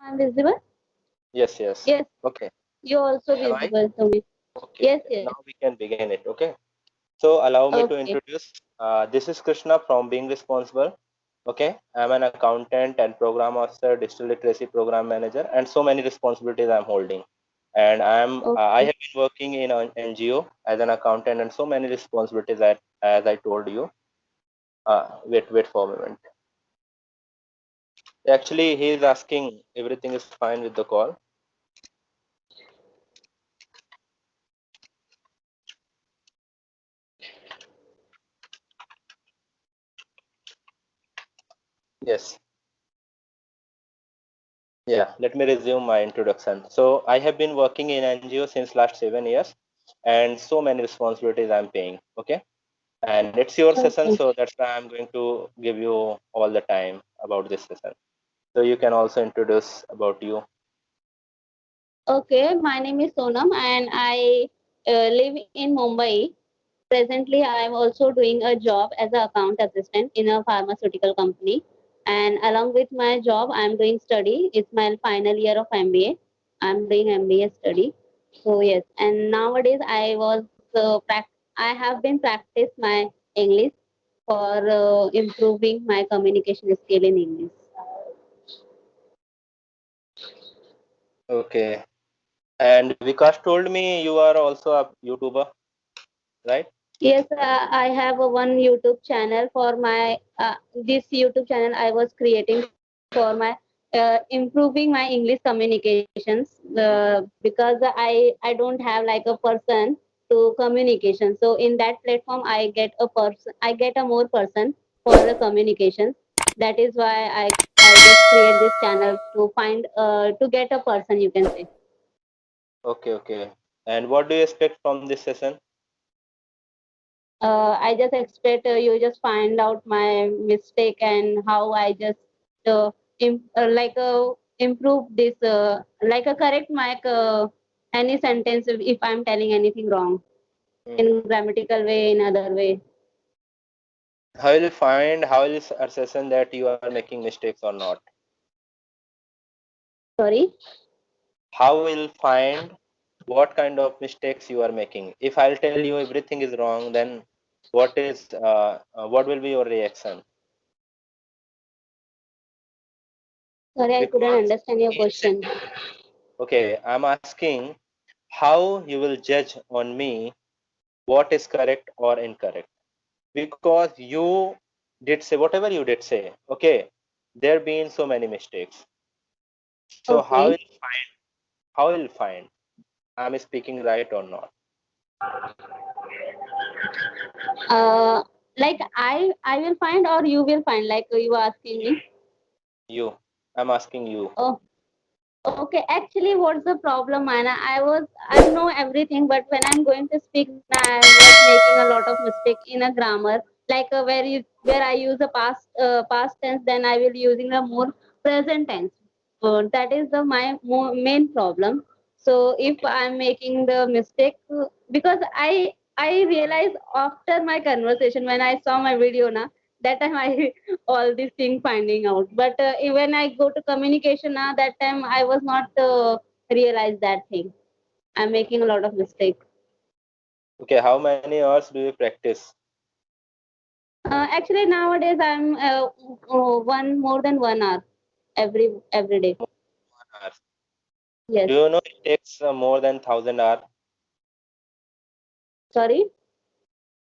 I'm visible? Yes, yes. Yes, Okay. you're also Am I? visible to me. Okay, Yes, okay. yes. Now we can begin it. Okay. So allow me to Okay. introduce. This is Krishna from Being Responsible. Okay. I'm an accountant and program officer, digital literacy program manager, and so many responsibilities I'm holding. And I Okay. have been working in an NGO as an accountant and so many responsibilities that, as I told you. Wait for a moment. Actually, he is asking everything is fine with the call. Yes. Yeah, let me resume my introduction. So I have been working in NGO since last 7 years, and so many responsibilities I'm paying. Okay, and it's your session, Okay. so that's why I'm going to give you all the time about this session. So you can also introduce about you. Okay. My name is Sonam and I live in Mumbai. Presently, I am also doing a job as an account assistant in a pharmaceutical company. And along with my job, I am doing study. It's my final year of MBA. I'm doing MBA study. So yes, and nowadays I have been practice my English for improving my communication skill in English. Okay, and Vikas told me you are also a YouTuber, right? Yes, I have a one YouTube channel for my this YouTube channel I was creating for my improving my English communications because I don't have like a person to communication. So in that platform I get a more person for the communication. That is why I just create this channel to find to get a person, you can say. Okay, okay. And what do you expect from this session? I just expect you just find out my mistake and how I just improve this, correct my any sentence if I'm telling anything wrong in Mhm. grammatical way, in other way. How will you assess that you are making mistakes or not? Sorry. How will find what kind of mistakes you are making? If I'll tell you everything is wrong, then what will be your reaction? Sorry, I couldn't Because understand your in se- question. okay, I'm asking how you will judge on me what is correct or incorrect, because you did say whatever you did say. Okay, there been so many mistakes. So Okay. how will find I'm speaking right or not? Uh, I will find or you will find, like you are asking me. You, I'm asking you. Oh, okay, actually, what's the problem, Anna? I know everything, but when I'm going to speak, I was making a lot of mistake in a grammar, like where I use a past tense, then I will using a more present tense. That is the my main problem. So if Okay. I'm making the mistake, because I realized after my conversation when I saw my video now, that time I all these things finding out. But when I go to communication now, that time I was not realize that thing. I'm making a lot of mistake. Okay, how many hours do you practice? Actually, nowadays I'm one more than 1 hour every day. 1 hour. Do Yes. you know it takes more than 1,000 hours? Sorry.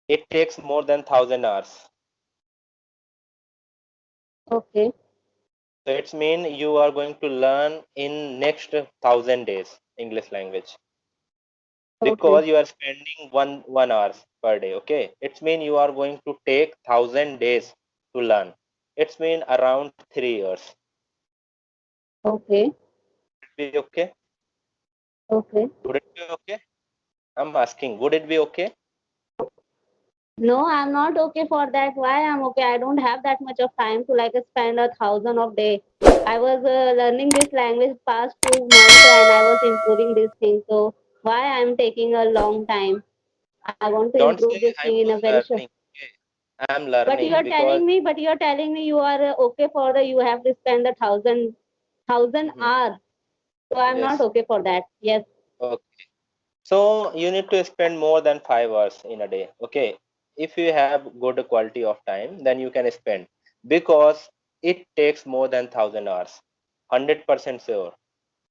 It takes more than 1,000 hours. Okay. So it's mean you are going to learn in next 1,000 days English language, Okay. because you are spending one hours per day. Okay, it's mean you are going to take 1,000 days to learn. It's mean around 3 years. Okay. Be okay? Okay. Would it be okay? I'm asking, would it be okay? No, I'm not okay for that. Why I'm okay? I don't have that much of time to like spend 1,000 of day. I was learning this language past 2 months and I was improving this thing. So why I'm taking a long time? I want to Don't improve say this I thing in a was very short. learning. Okay, I'm learning because But you're telling me you are okay for the you have to spend 1,000. 1,000 Mhm. hours. So I'm not Yes. okay for that. Yes. Okay. So you need to spend more than 5 hours in a day. Okay. If you have good quality of time, then you can spend, because it takes more than 1,000 hours. 100% sure.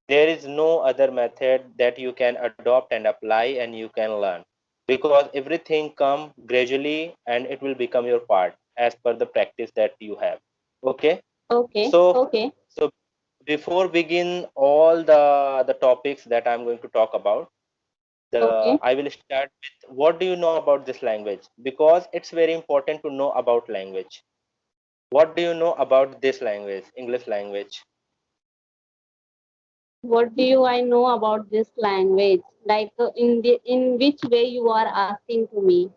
There is no other method that you can adopt and apply and you can learn, because everything come gradually and it will become your part as per the practice that you have. Okay. Okay. So Okay. so before begin all the topics that I'm going to talk about, the Okay. I will start with what do you know about this language, because it's very important to know about language. What do you know about this language, English language? What do you I know about this language? Like in which way you are asking to me?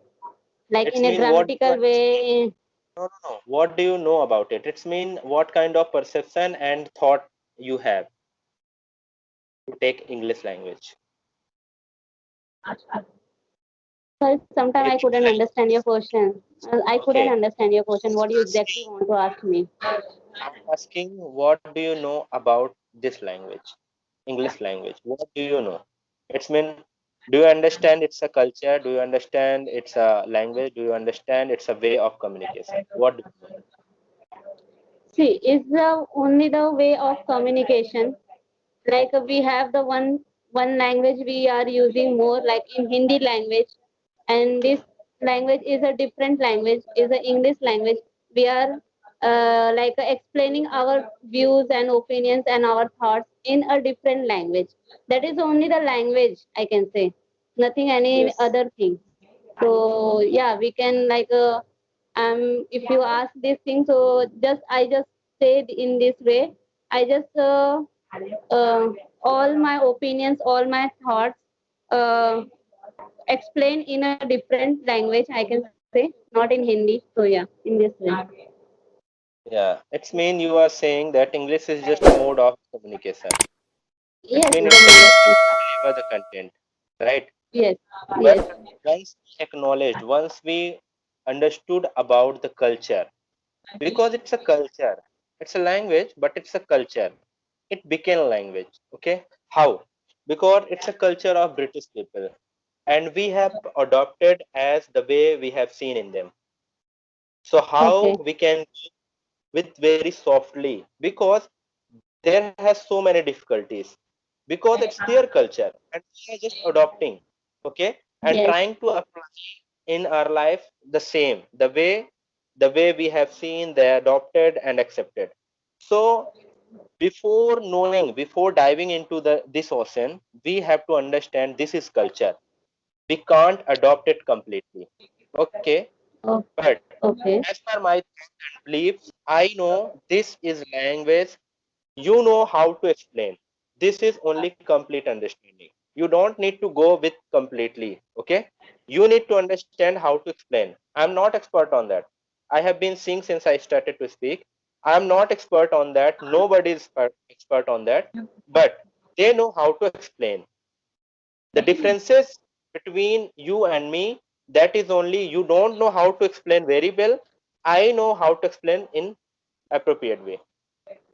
Like It's in a mean what do you grammatical understand? way? No, no, no. What do you know about it? It's mean what kind of perception and thought you have to take English language. Sorry, sometimes I If couldn't understand your question. I couldn't okay, understand your question. What do you exactly asking, want to ask me? I'm asking what do you know about this language, English language? What do you know? It's mean, do you understand it's a culture? Do you understand it's a language? Do you understand it's a way of communication? What do you know? See, it's the only the way of communication. Like we have the one language we are using more, like in Hindi language, and this language is a different language, is a English language. We are like explaining our views and opinions and our thoughts in a different language. That is only the language I can say, nothing any Yes. other thing. So yeah, we can like if you ask this thing, so I just said in this way. I just uh, all my opinions, all my thoughts uh, explain in a different language, I can say, not in Hindi. So yeah, in this way. Yeah. It's mean you are saying that English is just a mode of communication. It's Yes, mean it's a way Zamir. to deliver the content, right? Yes, But yes. once we acknowledged, once we understood about the culture, because it's a culture, it's a language, but it's a culture. It became a language. Okay, how? Because it's a culture of British people, and we have adopted as the way we have seen in them. So how Okay. we can with very softly, because there has so many difficulties, because it's their culture and we are just adopting, okay, and Yes. trying to apply in our life the way we have seen they adopted and accepted. So before knowing, before diving into the this ocean, we have to understand this is culture. We can't adopt it completely. Okay, Oh, but okay. as per my beliefs, I know this is language. You know how to explain. This is only complete understanding. You don't need to go with completely. Okay, you need to understand how to explain. I'm not expert on that. I have been seeing since I started to speak. I'm not expert on that. Nobody is expert on that, but they know how to explain the differences between you and me. That is only you don't know how to explain very well. I know how to explain in appropriate way.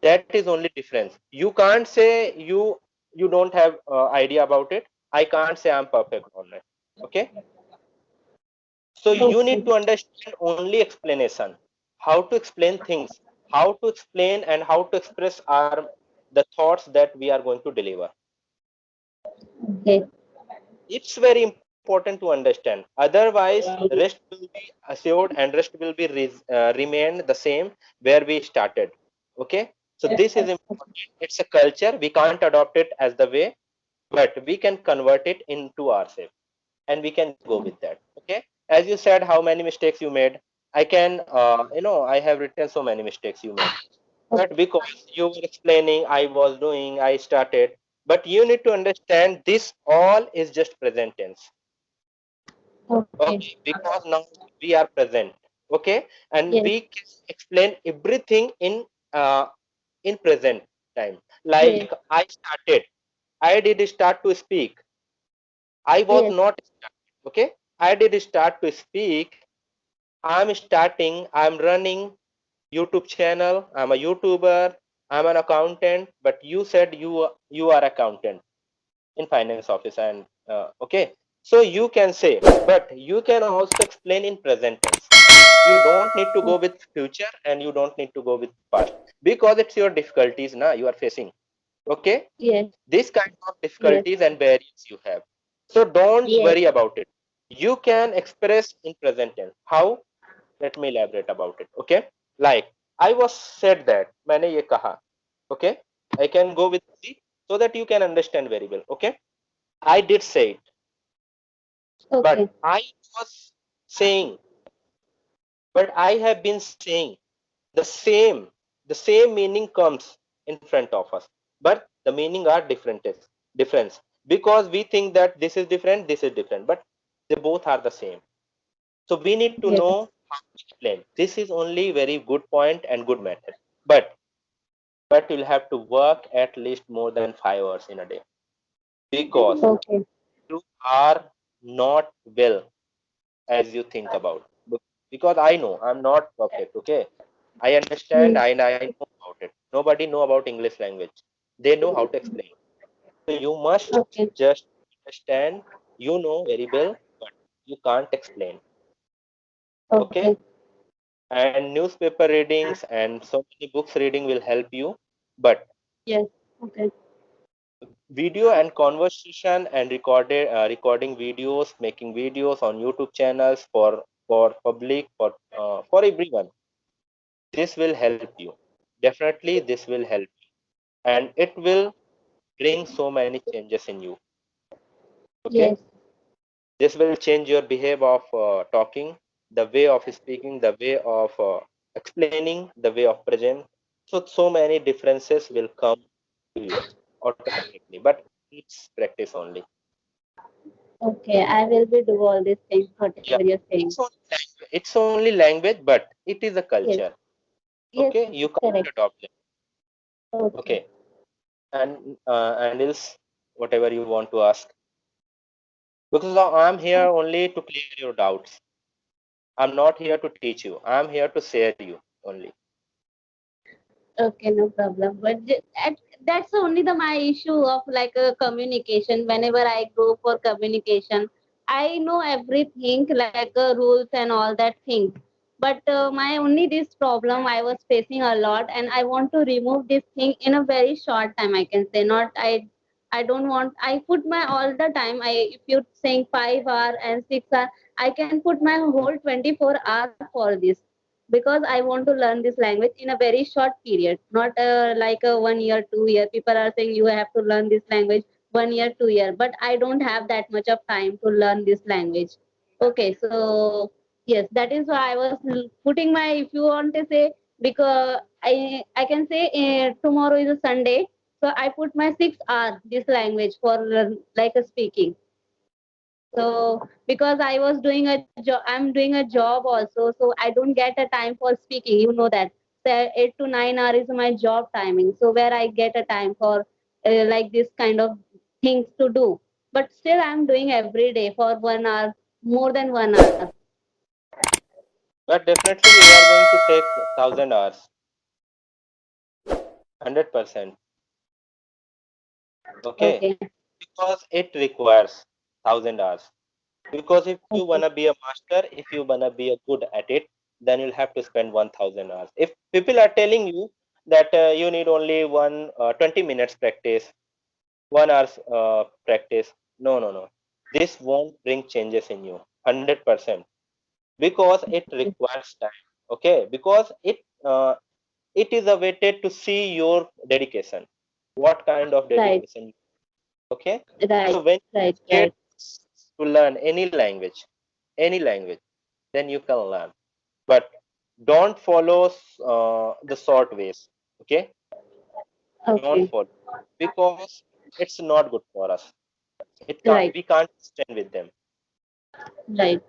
That is only difference. You can't say you don't have idea about it. I can't say I'm perfect on it. Okay, so you need Okay. to understand only explanation, how to explain things, how to explain and how to express our the thoughts that we are going to deliver. Okay. It's very important to understand, otherwise rest will be assured and rest will be remain the same where we started. Okay, so this is important. It's a culture, we can't adopt it as the way, but we can convert it into ourselves and we can go with that. Okay, as you said how many mistakes you made, I can I have written so many mistakes you made, but because you were explaining, I was doing, I started. But you need to understand this all is just present tense. Okay. Okay, because now we are present. Okay, and Yes. we can explain everything in present time. Yes. Like I started, I did start to speak. I was Yes. not started. Okay, I did start to speak. I'm starting. I'm running YouTube channel. I'm a YouTuber. I'm an accountant, but you said you are accountant in finance office, and okay. So you can say, but you can also explain in present tense. You don't need to go with future, and you don't need to go with past, because it's your difficulties now you are facing. Okay, Yes. this kind of Yes. difficulties and barriers you have. So don't Yes. worry about it. You can express in present tense. How? Let me elaborate about it. Okay, like I was said that मैंने ये कहा. Okay, I can go with the so that you can understand very well. Okay, I did say it, but Okay. I was saying, but I have been saying the same. The same meaning comes in front of us, but the meaning are difference, because we think that this is different, but they both are the same. So we need to Yes. know how to explain. This is only very good point and good method, but you'll have to work at least more than 5 hours in a day, because Okay. you are not well as you think about. Because I know I'm not perfect. Okay, I understand. Hmm. I know about it. Nobody know about English language. They know how to explain. So you must Okay. just understand. You know very well, but you can't explain. Okay, Okay. and newspaper readings and so many books reading will help you, but Yes. Okay. video and conversation and recording videos, making videos on YouTube channels for public, for everyone, this will help you. Definitely this will help you, and it will bring so many changes in you. Okay, Yes. this will change your behavior of talking, the way of speaking, the way of explaining, the way of present. So many differences will come to you automatically, but it's practice only. Okay. I will be do all these things, Yeah, whatever you're saying. it's only language, but it is a Yes. culture. Yes. Okay, you can't Correct. adopt it. Okay. Okay, and else whatever you want to ask, because I'm here only to clear your doubts. I'm not here to teach you. I'm here to share you only. Okay, no problem. But that's only the my issue of like a communication. Whenever I go for communication, I know everything like rules and all that things. But my only this problem I was facing a lot, and I want to remove this thing in a very short time. I can say not I don't want. I put my all the time. I if you're saying 5 hour and 6 hour, I can put my whole 24 hours for this because I want to learn this language in a very short period, not like a 1 year, 2 year. People are saying you have to learn this language 1 year, 2 year, but I don't have that much of time to learn this language. Okay, so yes, that is why I was putting my. If you want to say, because I can say tomorrow is a Sunday, so I put my 6 hours this language for like a speaking. So because I was doing a job, I'm doing a job also, so I don't get a time for speaking, you know that. So 8 to 9 hours is my job timing, so where I get a time for like this kind of things to do. But still I'm doing every day for 1 hour, more than 1 hour. But definitely you are going to take 1,000 hours, 100%. Okay, Okay. because it requires 1,000 hours. Because if you Okay. wanna be a master, if you wanna be a good at it, then you'll have to spend 1,000 hours. If people are telling you that you need only 20 minutes practice, 1 hour practice, no, no, no. This won't bring changes in you, 100%, because it requires time. Okay, because it is awaited to see your dedication. What kind of Right. dedication? Okay, Right. so when Right. you get Right. to learn any language, then you can learn. But don't follow the short ways. Okay, don't Okay. follow, because it's not good for us. It can't. Right. We can't stand with them. Right.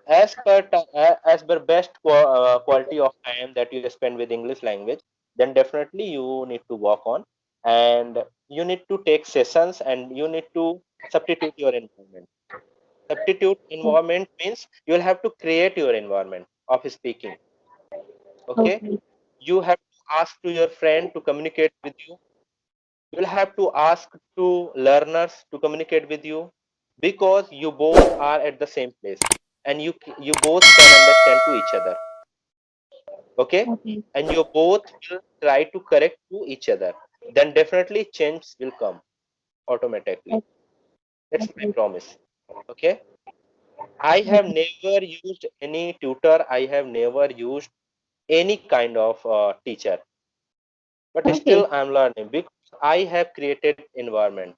As per best quality of time that you spend with English language, then definitely you need to work on, and you need to take sessions, and you need to substitute your environment. Substitute environment means you will have to create your environment of speaking. Okay, Okay. you have to ask to your friend to communicate with you. You will have to ask to learners to communicate with you, because you both are at the same place, and you both can understand to each other. Okay, Okay. and you both will try to correct to each other. Then definitely change will come automatically. That's my Okay. promise. Okay. I have Okay. never used any tutor. I have never used any kind of teacher, but Okay. still I'm learning because I have created environment.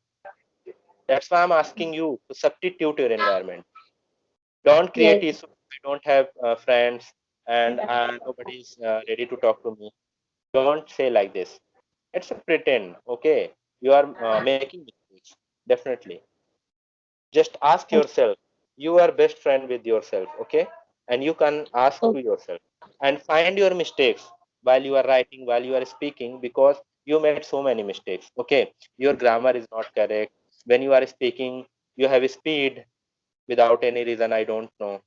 That's why I'm asking you to substitute your environment. Don't create Yes. issues. I don't have friends, and nobody is ready to talk to me. Don't say like this. It's a pretend. Okay, you are making mistakes. Definitely. Just ask yourself. You are best friend with yourself. Okay, and you can ask Okay. to yourself and find your mistakes while you are writing, while you are speaking, because you made so many mistakes. Okay, your grammar is not correct. When you are speaking, you have speed without any reason. I don't know.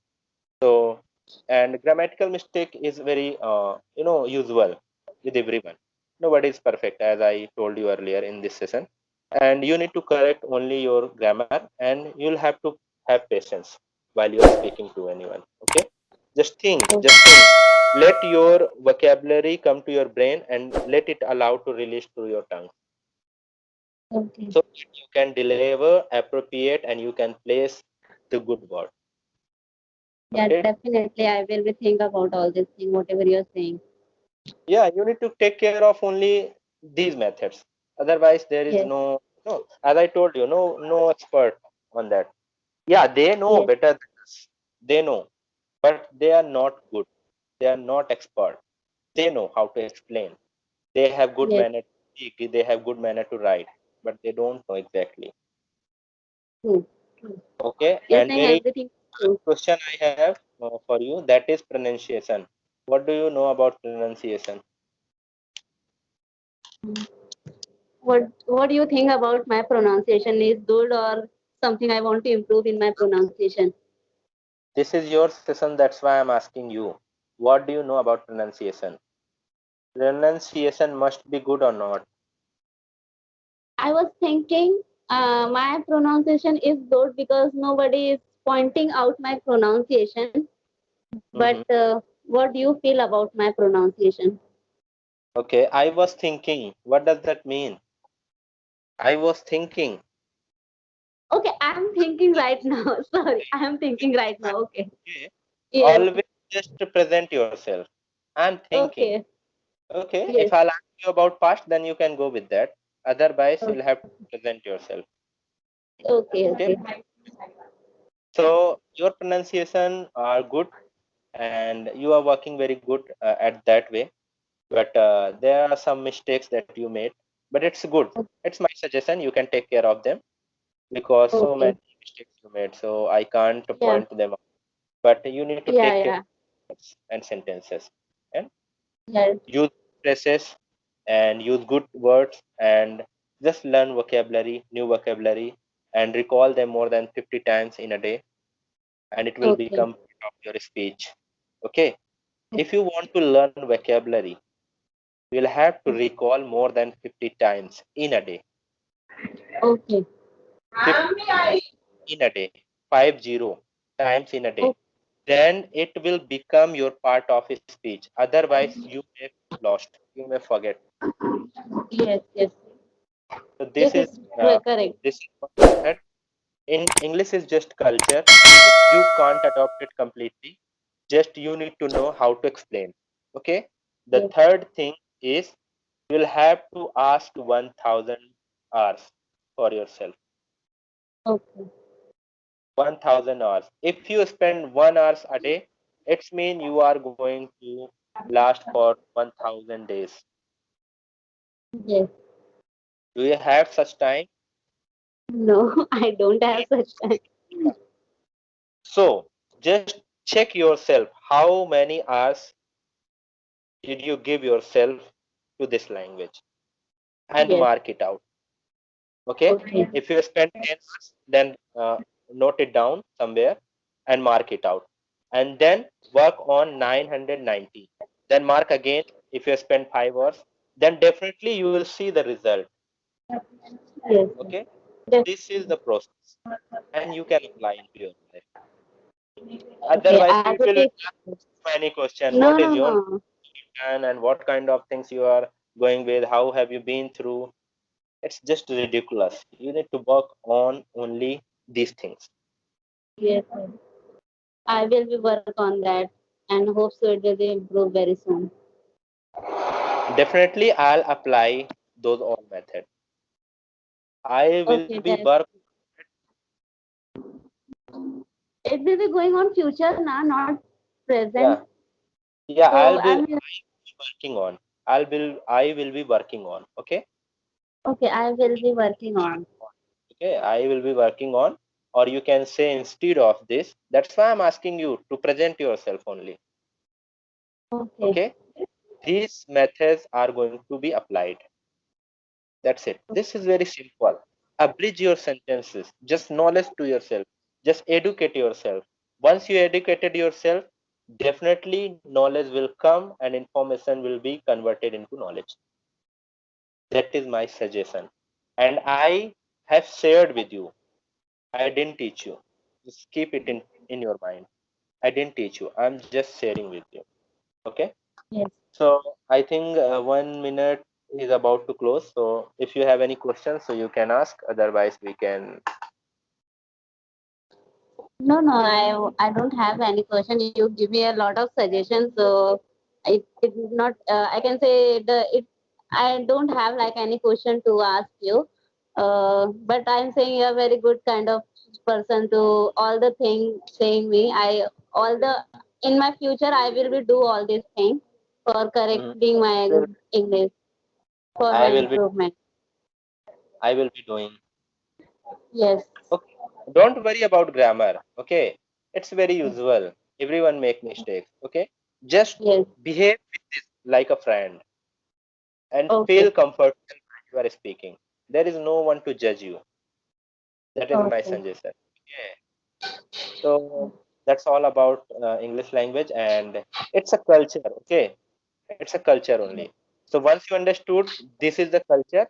So, and grammatical mistake is very usual with everyone. Nobody is perfect, as I told you earlier in this session, and you need to correct only your grammar, and you'll have to have patience while you are speaking to anyone. Okay, just think, let your vocabulary come to your brain and let it allow to release through your tongue, Okay. so that you can deliver appropriate and you can place the good word. Yeah, Okay. definitely. I will be think about all this thing, whatever you're saying. Yeah, you need to take care of only these methods. Otherwise, there is Yes. no. As I told you, no expert on that. Yeah, they know Yes. better than us. They know, but they are not good. They are not expert. They know how to explain. They have good Yes. manner to speak. They have good manner to write, but they don't know exactly. True. True. Okay, You're and saying there is everything one true. question I have for you. That is pronunciation. What do you know about pronunciation? What do you think about my pronunciation? Is good or something I want to improve in my pronunciation? This is your session, that's why I'm asking you. What do you know about pronunciation? Pronunciation must be good or not? I was thinking my pronunciation is good because nobody is pointing out my pronunciation. But Hmm. what do you feel about my pronunciation? Okay, I was thinking, what does that mean? I was thinking. Okay, I'm thinking right now. Sorry, I'm thinking right now. Okay. Okay, Yes. always just to present yourself. I'm thinking. Okay. Okay, Yes. if I'll ask you about past, then you can go with that. Otherwise, Okay. you'll have to present yourself. Okay. Okay, Okay. so your pronunciation are good and you are working very good at that way. But there are some mistakes that you made, but it's good. It's my suggestion, you can take care of them, because so Okay. many mistakes you made, so I can't Yeah. point them out. But you need to Yeah. take care Yeah. of words and sentences and Yes. use phrases and use good words, and just learn vocabulary, new vocabulary, and recall them more than 50 times in a day, and it will Okay. become part of your speech. Okay, if you want to learn vocabulary, you will have to recall more than 50 times in a day. Okay. 50 in a day, 50 times in a day. Okay. Then it will become your part of speech. Otherwise, you may lost, you may forget. Yes. Yes. So Yes. It's correct. this is one method. In English is just culture. You can't adopt it completely. Just you need to know how to explain. Okay. The Yes. third thing is you will have to ask 1,000 hours for yourself. Okay. 1,000 hours. If you spend 1 hour a day, it's mean you are going to last for 1,000 days. Yes. Do you have such time? No, I don't have such time. So just check yourself. How many hours did you give yourself to this language and Yes. mark it out? Okay. Okay. If you spend 10 hours, then note it down somewhere and mark it out. And then work on 990. Then mark again if you spend 5 hours, then definitely you will see the result. Yes. Okay, Yes. this is the process, and you can apply into your life. Okay. Otherwise, As a people will teacher. ask you many questions. No, What no, is your no. plan and what kind of things you are going with? How have you been through? It's just ridiculous. You need to work on only these things. Yes. Sir. I will be work on that and hope so it will be improve very soon. Definitely, I'll apply those all methods. I will Okay. be That work. it will be going on future now, not present. Yeah, yeah. So I'll be I'm working on. I will be working on. Okay. okay. I will be working on. Okay. I will be working on. Or you can say instead of this. That's why I'm asking you to present yourself only. Okay. Okay. These methods are going to be applied. That's it. This is very simple. Abridge your sentences. Just knowledge to yourself. Just educate yourself. Once you educated yourself, definitely knowledge will come and information will be converted into knowledge. That is my suggestion. And I have shared with you. I didn't teach you. Just keep it in your mind. I didn't teach you. I'm just sharing with you. Okay. Yes. So I think 1 minute is about to close. So if you have any questions, so you can ask. Otherwise, we can. No, no. I don't have any question. You give me a lot of suggestions. So it is not. I can say the it. I don't have like any question to ask you. But I'm saying you're a very good kind of person to all the things saying me. I all the in my future I will be do all these things for Mhm. correcting my Well, English for I my will be. improvement. I will be doing. Yes. Okay. Don't worry about grammar. Okay. It's very usual. Everyone make mistakes. Okay. Just Yes. behave with this like a friend and feel Okay. comfortable when you are speaking. There is no one to judge you. That is my Okay. suggestion. Okay. So that's all about English language, and it's a culture. Okay. It's a culture only. So once you understood this is the culture,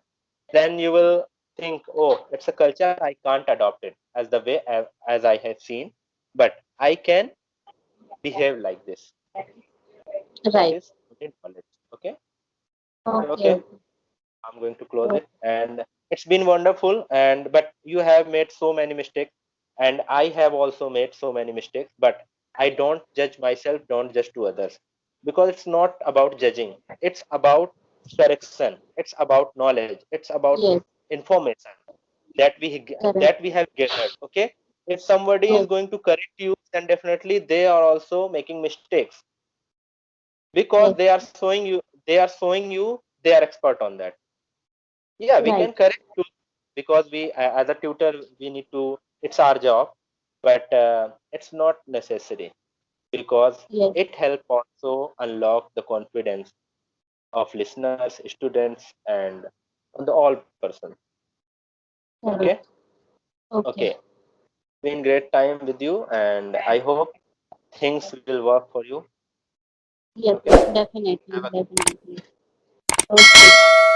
then you will think, oh, it's a culture. I can't adopt it as the way as I have seen, but I can behave like this. That Right. is knowledge. Okay. So, Okay. okay. I'm going to close it, and it's been wonderful. And but you have made so many mistakes, and I have also made so many mistakes. But I don't judge myself. Don't judge to others, because it's not about judging. It's about correction. It's about knowledge. It's about Yes. information that Correct. that we have gathered. Okay, if somebody is Yes. going to correct you, then definitely they are also making mistakes, because Yes. they are showing you they are expert on that. Yeah, we Right. can correct too, because we as a tutor we need to, it's our job, but it's not necessary, because Yes. it help also unlock the confidence of listeners, students, and the all person. Okay. Correct. Okay. Okay, been great time with you, and I hope things will work for you. Yes. Okay. Definitely. Have a Definitely. Okay.